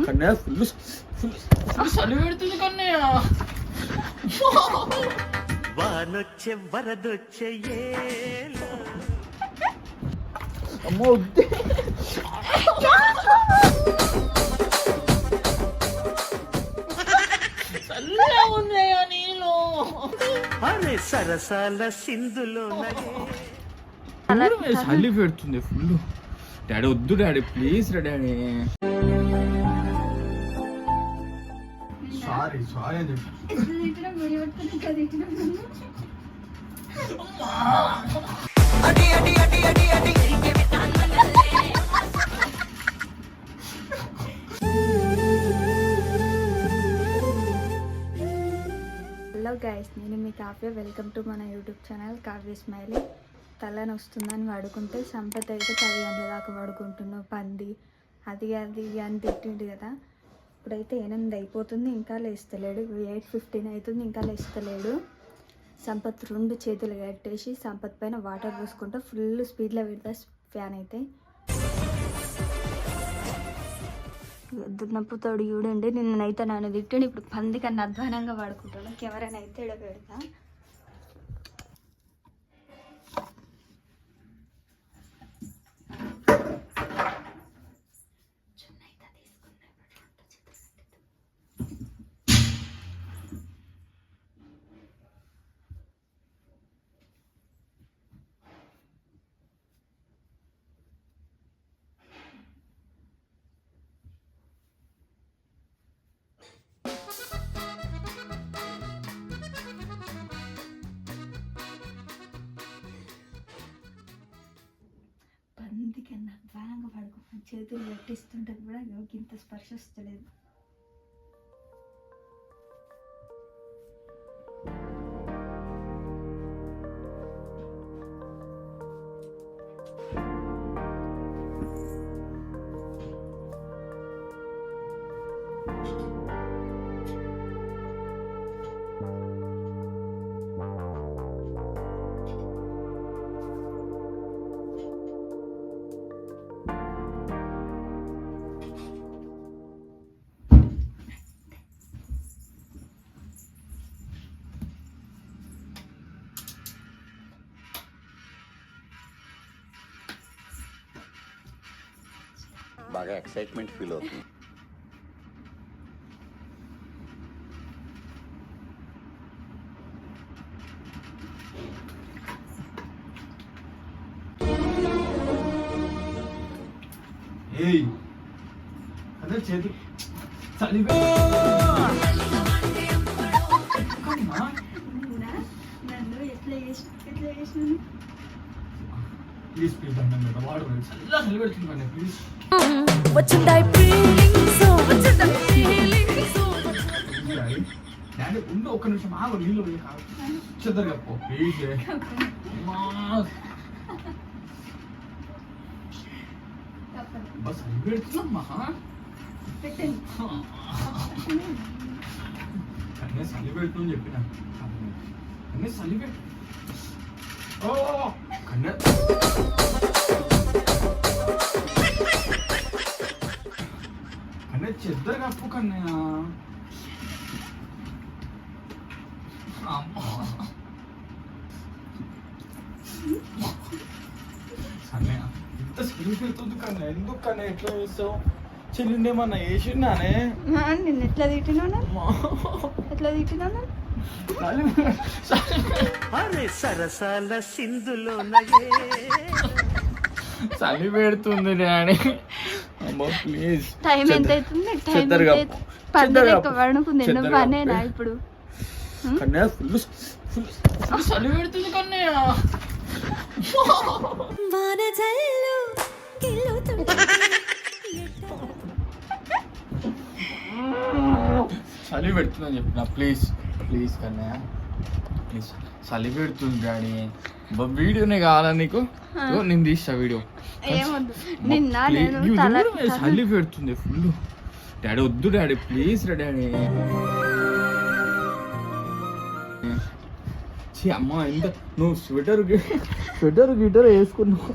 Kannayya full చలి పెడుతుంది కన్నయ్య. వానొచ్చే వరదొచ్చే అమ్మో వద్దే. చల్లగా ఉన్నాయా నీళ్ళు? అరే సరసాల సింధులో చలి పెడుతుంది ఫుల్. డాడీ వద్దు డాడీ ప్లీజ్ రా డాడీ. సారీ సారీ అని చెప్పి హలో గైస్, నేను మీ కావ్య. వెల్కమ్ టు మన యూట్యూబ్ ఛానల్ కావ్య స్మైలీ. తలని వస్తుందని వాడుకుంటే సంపత్ అయితే 10 గంటల దాకా వాడుకుంటున్నావు. పంది అది అని తిట్టిండు కదా. ఇప్పుడైతే 8 అయిపోతుంది, ఇంకా లేస్తలేడు. 8:15 అవుతుంది, ఇంకా లేస్తలేడు. సంపత్ 2 చేతులు కట్టేసి సంపత్ పైన వాటర్ పోసుకుంటూ ఫుల్ స్పీడ్లో పెడతా ఫ్యాన్ అయితే. దున్నప్పుతోడు చూడండి, నిన్నైతే నన్ను తిట్టాడు. ఇప్పుడు పంది కన్నా అధ్వానంగా వాడుకుంటాడు. కెమెరాని అయితే ఇడ పెడతా. అందుకన్నా అధ్వానంగా పడుకుంటాను. చేతులు పెట్టిస్తుంటే కూడా ఇంత స్పర్శ వస్తలేదు. బాగా ఎక్సైట్మెంట్ ఫీల్ అవుతుంది. అదే చేతి చలి నన్ను ఎట్లా చేసినాను. ప్లీజ్ ప్లీజ్ అన్న వాడు చల్లగా చలి పెడుతుంది ప్లీజ్. డాడీ ఉండు, ఒక్క నిమిషం ఆగు. నీళ్ళు చెద్దరు కప్పు ప్లీజ్. బస్ చలి పెడుతుందమ్మా. కన్నే చలి పెడుతుందని చెప్పిన. కన్నే చలి పెట్టు. ఓ కన్నే చెద్దరు కప్పు కన్నయ్య. కన్నయ్య ఇంత స్క్రీన్ పెడుతుంది కన్నయ్య. ఎందుకు కన్నయ్య ఎట్లా చేస్తావు? చెల్లిండేమన్నా వేసిండానే? నిన్ను ఎట్లా తిట్టినాను? ఎట్లా తిట్టినాను? అరే సరసాల సింధులో చలి పెడుతుంది డాడీ. ప్లీజ్ టైం ఎంత అవుతుంది? పడుకుంది పనేనా ఇప్పుడు? కన్నయ్య ఫుల్ చలి పెడుతుంది కన్నయ్య. చలి పెడుతుందని చెప్పిన. Please please Kannayya please. చలి పెడుతుంది డాడీ. వీడియోనే కావాలా నీకు? నేను తీస్తా వీడియో. చలి పెడుతుంది ఫుల్. డాడీ వద్దు డాడీ ప్లీజ్ రా డాడీ. అమ్మ ఎంత నువ్వు స్వెటర్ గిటర్ వేసుకున్నావు.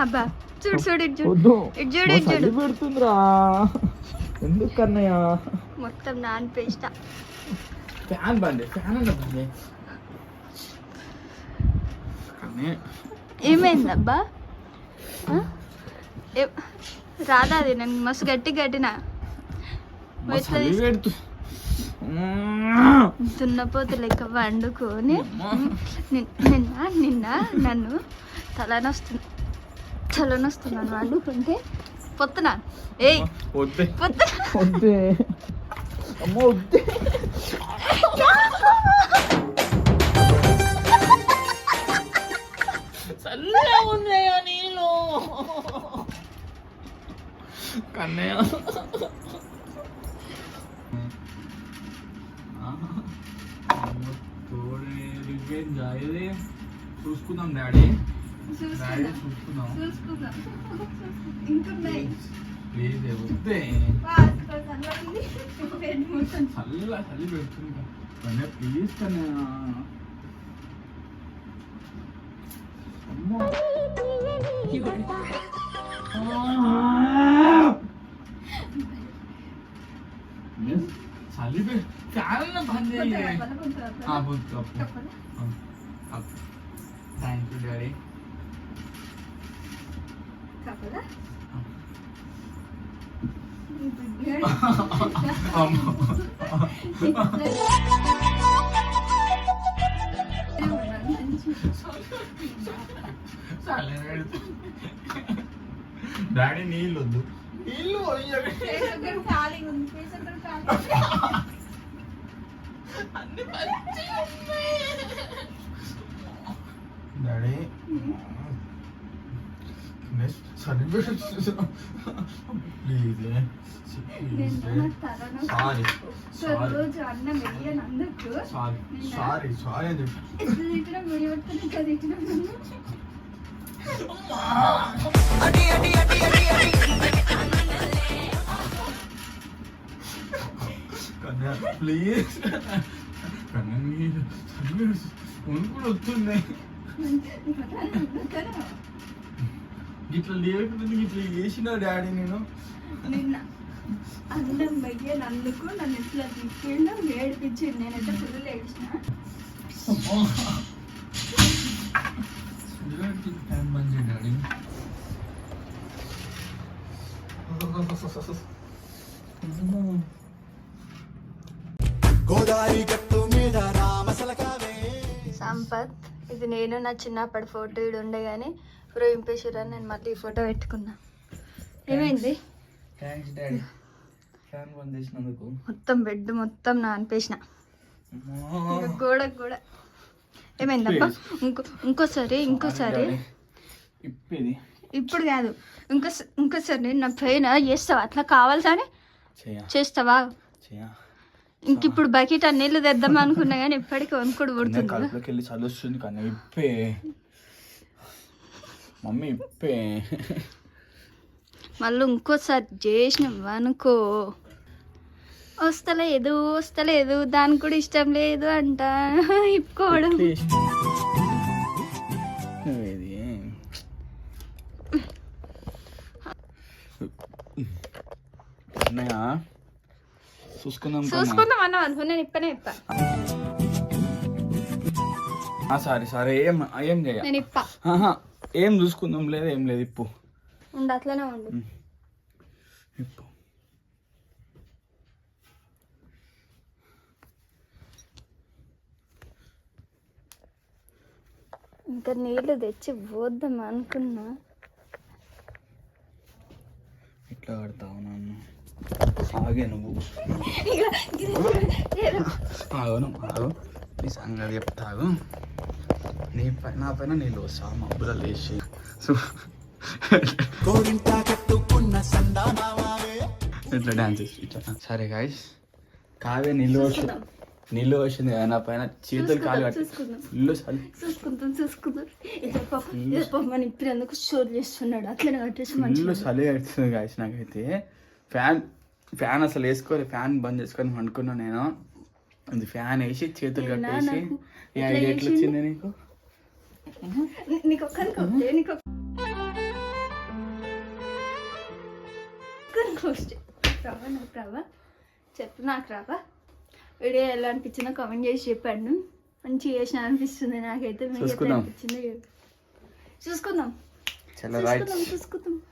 అబ్బా చూడు చూడు చలి పెడుతుందిరా. ఎందుకు కన్నయ్య మొత్తం నాన్ పేస్టా. ఫ్యాన్ బండి ఫ్యాన్ అన్న బండి కన్నయ్య ఏమైందబ్బా? రాదా అది నేను మస్తు గట్టినా చలి పెడుతూ దున్నపోతు లెక్క వండుకొని నిన్న నన్ను తలనొస్తున్నాను వండుకుంటే పొత్తునా ఏయ్ వద్దే పొత్తు వద్దే అమ్మ వద్దే చల్లగా ఉన్నాయా నీళ్ళు కన్నయ్య చూసుకుందాం డాడీ చూసుకుందాం ప్లీజ్ వద్దే చలి పెడుతుంది కన్నయ్య ప్లీజ్ కన్నయ్య అమ్మో చలి fan bandh thank you daddy daddy నీళ్ళు వద్దు నీళ్ళు డాడీ చలి పెడుతున్నా ప్లీజ్ సారీ అని కన్యా ప్లీజ్ కన్యా మీరు కూడా వస్తుంది ఇట్లా లేకుండా ఇట్లా చేసిన డాడీ నేను నిన్న అన్నం వెయ్యనందుకు నన్ను ఇట్లా తిప్పిండు ఏడిపించిండు. నేనైతే ఫుల్ ఏడిచిన. టైం మంచి డాడీ సంపత్ ఇది నేను నా చిన్నప్పటి ఫోటో ఇడు ఉండే కానీ ప్రేమింపేశ్వరని నేను మళ్ళీ ఈ ఫోటో పెట్టుకున్నా. ఏమైంది? థ్యాంక్స్ డాడీ ఫ్యాన్ బంద్ చేసినందుకు. మొత్తం బెడ్ మొత్తం నానిపేసిన గోడకు కూడా. ఏమైందబ్బా? ఇంకోసారి ఇప్పేది ఇప్పుడు కాదు ఇంకోసారి నేను నా పైన చేస్తావా? అట్లా కావాల్సని చేస్తావా? ఇంకిప్పుడు బకెట్ నీళ్ళు తెద్దాం అనుకున్నా కానీ ఇప్పటికీ వణుకుడు పుడుతుంది. కడుపులోకి వెళ్ళి చలి వస్తుంది కానీ ఇప్పే మమ్మీ ఇప్పే. మళ్ళీ ఇంకోసారి చేసినాం అనుకో వస్తలేదు దానికి కూడా ఇష్టం లేదు అంట ఇప్పుకోవడం. చూసుకుందాం అన్నావు అనుకో నేను ఇప్పనే ఇప్ప. సరే ఏం చేయ నేను ఇప్ప ఏం చూసుకుందాం లేదు ఏం లేదు ఇప్పు ఉండు అట్లనే ఉండు. ఇప్పు ఇంకా నీళ్ళు తెచ్చి పోద్దాం అనుకున్నా. ఎట్లా కడతావు నన్ను? ఆగే నువ్వు ఆగు నీ సంగతి చెప్తాగు. నా పైన నీళ్ళు వస్తా మబ్బులో లేచి ఇట్లా డాన్స్ చేసి ఇట్లా. సరే గాయస్ కావే నీళ్ళు వచ్చింది నా పైన చేతులు కాలు కట్టి చూసుకుంటాం ఇప్పుడు ఎందుకు షోర్ చేస్తున్నాడు అట్లనే కట్టేసి ఇల్లు చలి కడుతుంది గాయస్. నాకైతే ఫ్యాన్ అసలు వేసుకోవాలి, ఫ్యాన్ బంద్ చేసుకొని అనుకున్నా నేను. అది ఫ్యాన్ వేసి చేతులు కట్టేసి ఐడియా ఎట్లా వచ్చింది నీకు? రావా చెప్పు నాకు రావా. వీడియో ఎలా అనిపించిందో కామెంట్ చేసి చెప్పండి. మంచిగా చేసిన అనిపిస్తుంది నాకైతే. మీకు ఎట్లా అనిపించిందో చూసుకుందాం. చలో రైట్. చూసుకుందాం.